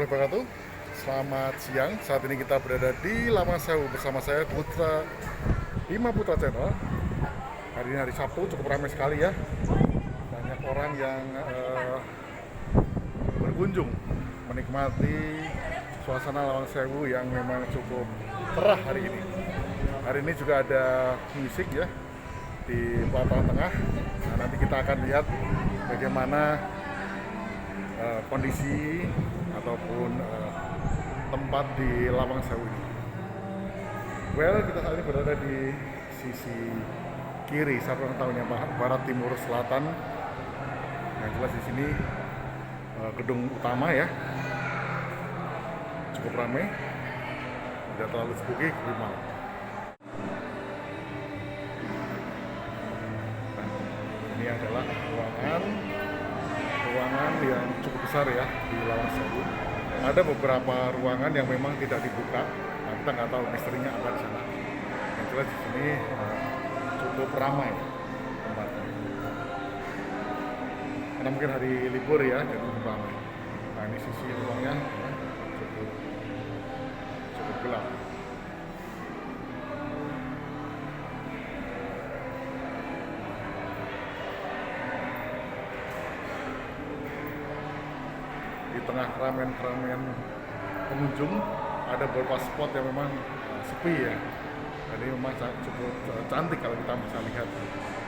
warahmatullahi wabarakatuh. Selamat siang. Saat ini kita berada di Lawang Sewu bersama saya Putra Bima Putra Channel. Hari ini hari Sabtu, cukup ramai sekali ya. Banyak orang yang berkunjung menikmati suasana Lawang Sewu yang memang cukup cerah hari ini. Hari ini juga ada musik ya di pelataran tengah. Nah, nanti kita akan lihat bagaimana kondisi ataupun tempat di Lawang Sewu ini. Well, kita saat ini berada di sisi kiri, siapa yang tahunya barat, timur, selatan. Yang jelas di sini gedung utama ya, cukup ramai, tidak terlalu spooky, tapi malam. Nah, ini adalah ruangan yang cukup besar ya di Lawang Sewu. Ada beberapa ruangan yang memang tidak dibuka. Nah, kita nggak tahu misterinya apa di sana. Yang jelas di sini cukup ramai tempatnya. Karena mungkin hari libur ya, jadi cukup ramai. Nah, ini sisi ruangnya cukup gelap. Di tengah keramaian pengunjung ada beberapa spot yang memang sepi ya. Jadi memang cukup cantik kalau kita bisa lihat.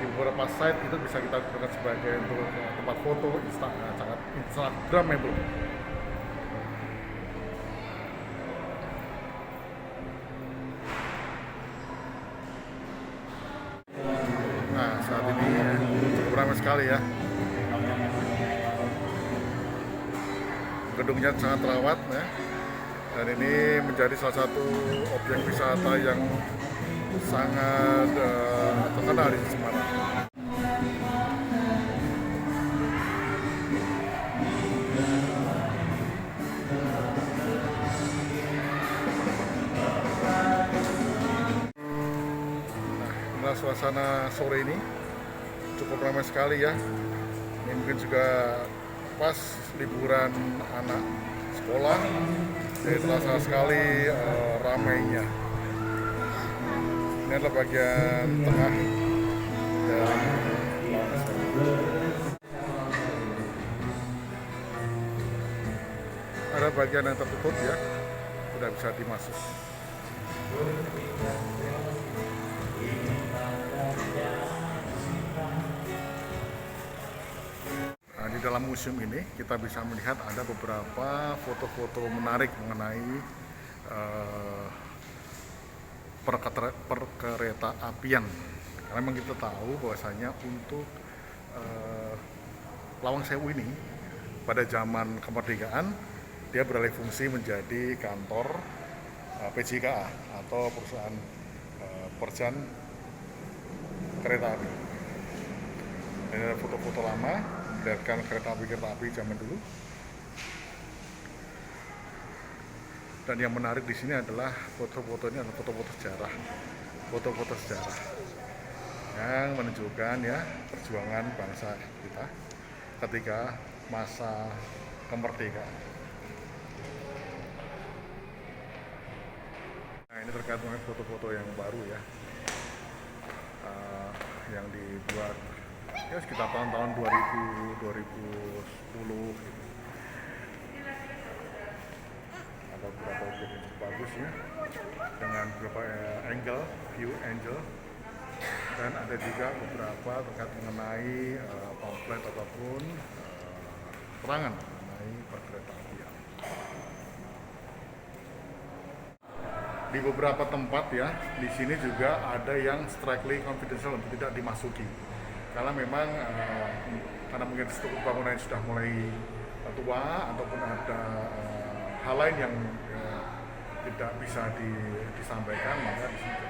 Di beberapa site itu bisa kita gunakan sebagai untuk tempat foto, sangat instagramable. Nah, saat ini cukup ramai sekali ya. Gedungnya sangat terawat ya, dan ini menjadi salah satu objek wisata yang sangat terkenal di Semarang. Nah, inilah suasana sore ini, cukup ramai sekali ya. Ini mungkin juga pas liburan anak sekolah, jadi terasa sekali ramainya. Ini adalah bagian tengah dan ada bagian yang tertutup ya, tidak bisa dimasuk. Nah, di dalam museum ini kita bisa melihat ada beberapa foto-foto menarik mengenai perkereta apian. Karena memang kita tahu bahwasanya untuk Lawang Sewu ini pada zaman kemerdekaan dia beralih fungsi menjadi kantor PJKA atau perusahaan Perjan Kereta Api. Ini ada foto-foto lama, melihatkan kereta api zaman dulu. Dan yang menarik di sini adalah foto-fotonya adalah foto-foto sejarah yang menunjukkan ya perjuangan bangsa kita ketika masa kemerdekaan. Nah, ini terkait dengan foto-foto yang baru ya, yang dibuat ya sekitar tahun-tahun 2010 gitu. Ada beberapa objek yang cukup bagus ya, dengan beberapa view angle, dan ada juga beberapa terkait mengenai pamflet ataupun keterangan mengenai perkereta apian. Di beberapa tempat ya, di sini juga ada yang strictly confidential untuk tidak dimasuki. Karena memang karena mungkin struktur bangunan sudah mulai tua ataupun ada hal lain yang tidak bisa disampaikan, maka di sini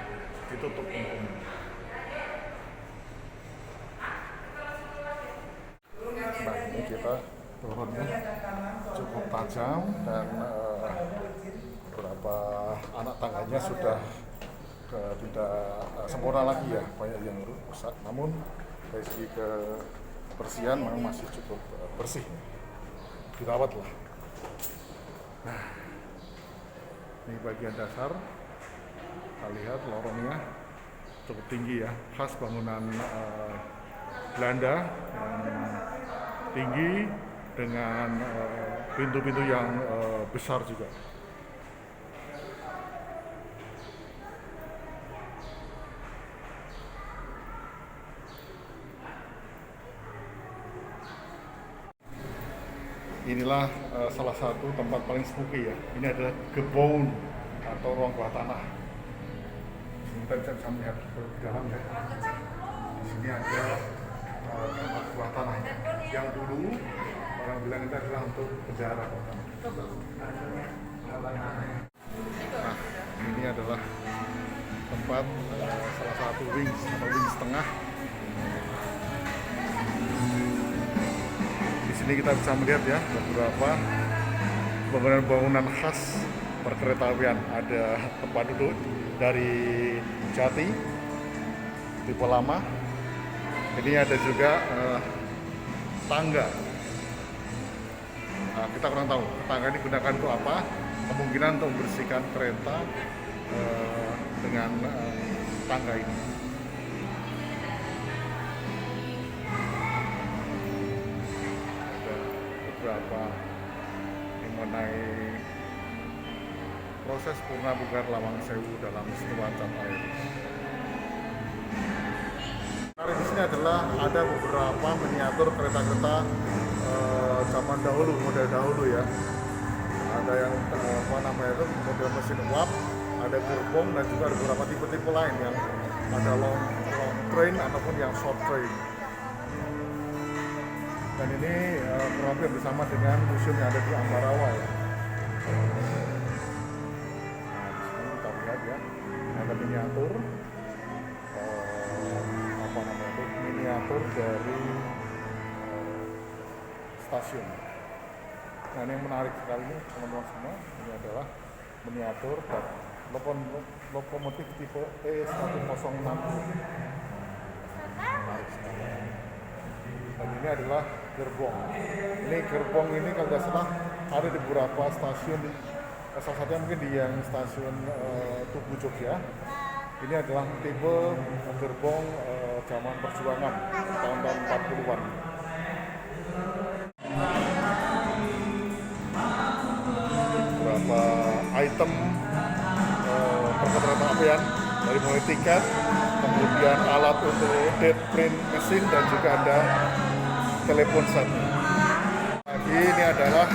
ditutup untuk umum. Nah, ini kita turunnya cukup tajam dan beberapa anak tangganya sudah tidak sempurna lagi ya, banyak yang rusak. Namun dari segi kebersihan memang masih cukup bersih, dirawat lah. Nah, ini bagian dasar. Kita lihat lorongnya cukup tinggi ya, khas bangunan Belanda yang tinggi dengan pintu-pintu yang besar juga. Inilah salah satu tempat paling spooky ya. Ini adalah gebon atau ruang bawah tanah. Kita bisa melihat ke dalam ya. Di sini ada tempat bawah tanah yang dulu orang bilang itu adalah untuk penjara. Nah, ini adalah tempat salah satu wings atau wings tengah. Di sini kita bisa melihat ya beberapa bangunan-bangunan khas perkeretaapian. Ada tempat duduk dari jati tipe lama. Ini ada juga tangga. Nah, kita kurang tahu tangga ini digunakan untuk apa. Kemungkinan untuk membersihkan kereta dengan tangga ini. Beberapa mengenai proses Purna Bugar Lawang Sewu dalam setuacan air. Nah, di sini adalah ada beberapa miniatur kereta-kereta zaman dahulu, model dahulu ya. Ada yang apa namanya itu model mesin uap, ada gerbong dan juga ada beberapa tipe-tipe lain yang ada long train ataupun yang short train. Dan ini kurang lebih bersama dengan museum yang ada di Ambarawa ya. Nah, di sini kita lihat ya, ada miniatur apa namanya itu, miniatur dari stasiun. Nah, ini yang menarik sekali nih teman-teman semua, ini adalah miniatur dan lokomotif tipe E106. Menarik sekali. Dan ini adalah gerbong. Ini gerbong ini kalau tidak salah ada di beberapa stasiun, salah satunya mungkin di yang stasiun Tugu Jogja. Ini adalah tipe gerbong zaman perjuangan tahun-tahun 40-an. Beberapa item perkeretaapian dari mulai tiket, kemudian alat untuk dead print mesin dan juga ada telepon set. Ini adalah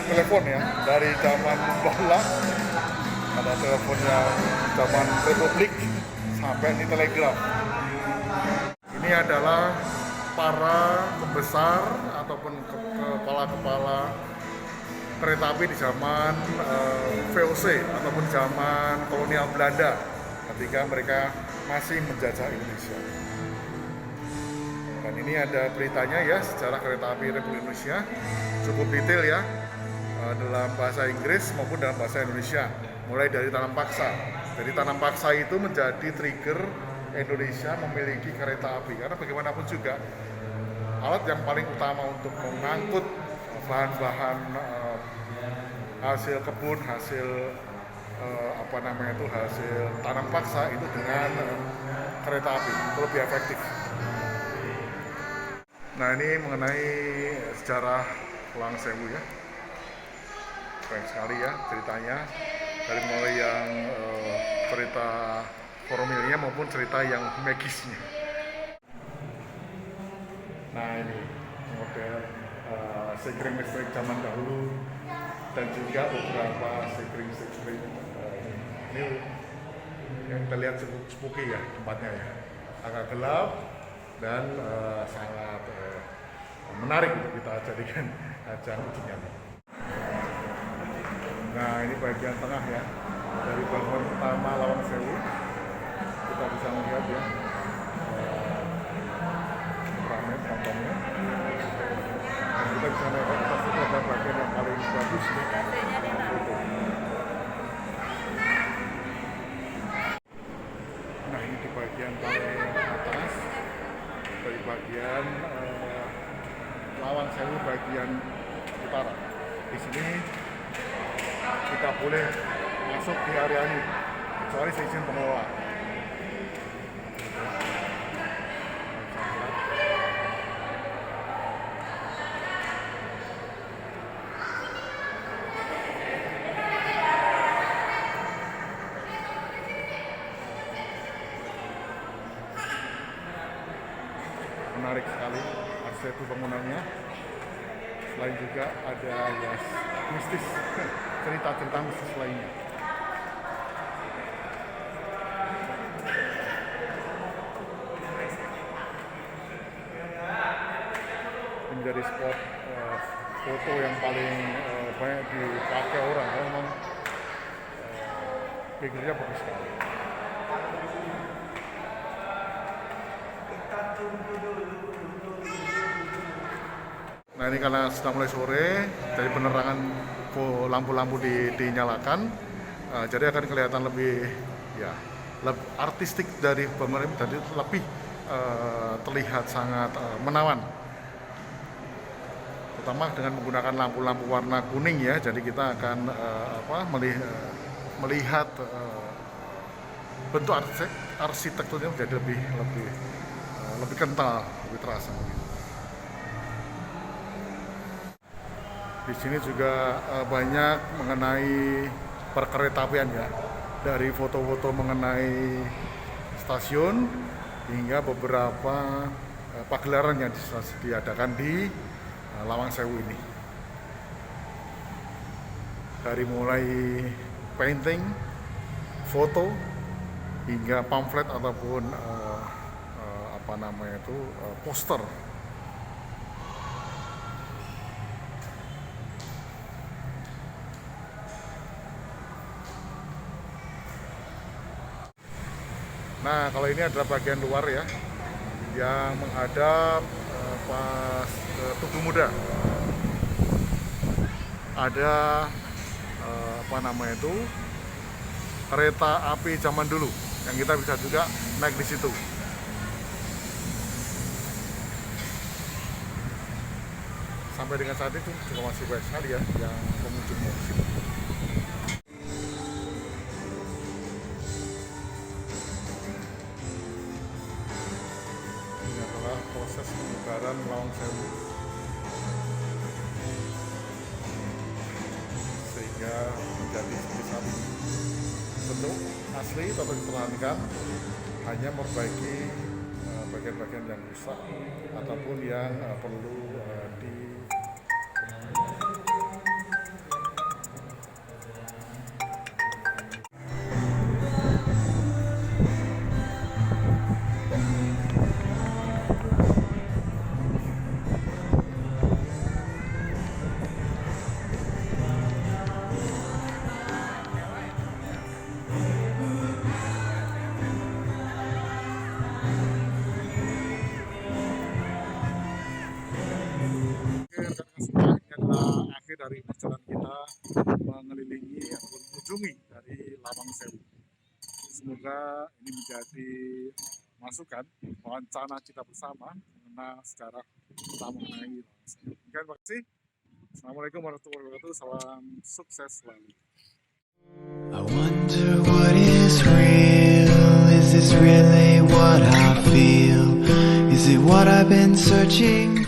telepon ya dari zaman Bala, ada telepon yang zaman Republik sampai di telegraf. Ini adalah para pembesar ataupun kepala-kepala kereta api di zaman VOC ataupun zaman kolonial Belanda ketika mereka masih menjajah Indonesia. Dan ini ada beritanya ya, sejarah kereta api Republik Indonesia, cukup detail ya, dalam bahasa Inggris maupun dalam bahasa Indonesia, mulai dari tanam paksa. Jadi tanam paksa itu menjadi trigger Indonesia memiliki kereta api, karena bagaimanapun juga alat yang paling utama untuk mengangkut bahan-bahan hasil kebun, hasil hasil tanam paksa itu dengan kereta api itu lebih efektif. Nah, ini mengenai sejarah Lawang Sewu ya, keren sekali ya ceritanya, dari mulai yang cerita formalnya maupun cerita yang magisnya. Nah, ini model sekring listrik zaman dahulu dan juga beberapa sekring ini yang kita lihat cukup spooky ya tempatnya ya, agak gelap dan sangat menarik untuk kita jadikan ajang uji nyali. Nah, ini bagian tengah ya, dari bangunan pertama Lawang Sewu kita bisa melihat ya ramai penontonnya. Dan kita bisa melihat pasti ada bagian yang paling bagus nih, foto. Nah, ini di bagian paling atas dari bagian Lawang Sewu bagian utara. Di sini kita boleh masuk di area ini kecuali seizin pengelola. Menarik sekali arsitektur bangunannya. Selain juga ada ya mistis, cerita-cerita mistis lainnya. Menjadi spot foto yang paling banyak dipakai orang, karena memang figurnya bagus sekali. Nah ini karena sudah mulai sore, jadi penerangan lampu-lampu dinyalakan, jadi akan kelihatan lebih artistik dari bangunan ini, jadi lebih terlihat sangat menawan. Terutama dengan menggunakan lampu-lampu warna kuning ya, jadi kita akan melihat bentuk arsitekturnya menjadi lebih kental, lebih terasa. Di sini juga banyak mengenai perkeretaapian ya, dari foto-foto mengenai stasiun hingga beberapa pagelaran yang diadakan di Lawang Sewu ini. Dari mulai painting, foto, hingga pamflet ataupun poster. Nah, kalau ini adalah bagian luar ya, yang menghadap pas Tugu Muda. Ada kereta api zaman dulu yang kita bisa juga naik di situ. Sampai dengan saat itu juga masih banyak sekali ya yang pengunjung di sini. Ini adalah proses pembubaran Lawang Sewu, sehingga menjadi seperti saat ini. Bentuk asli tetap dipertahankan, hanya memperbaiki bagian-bagian yang rusak ataupun yang perlu akhir dari perjalanan kita mengelilingi atau mengunjungi dari Lawang Sewu. Semoga ini menjadi masukan wawancara kita bersama mengenai sejarah utama mengenai Lawang Sewu. Terima kasih. Assalamualaikum warahmatullahi wabarakatuh. Salam sukses selalu. I wonder what is real. Is this really what I feel? Is it what I've been searching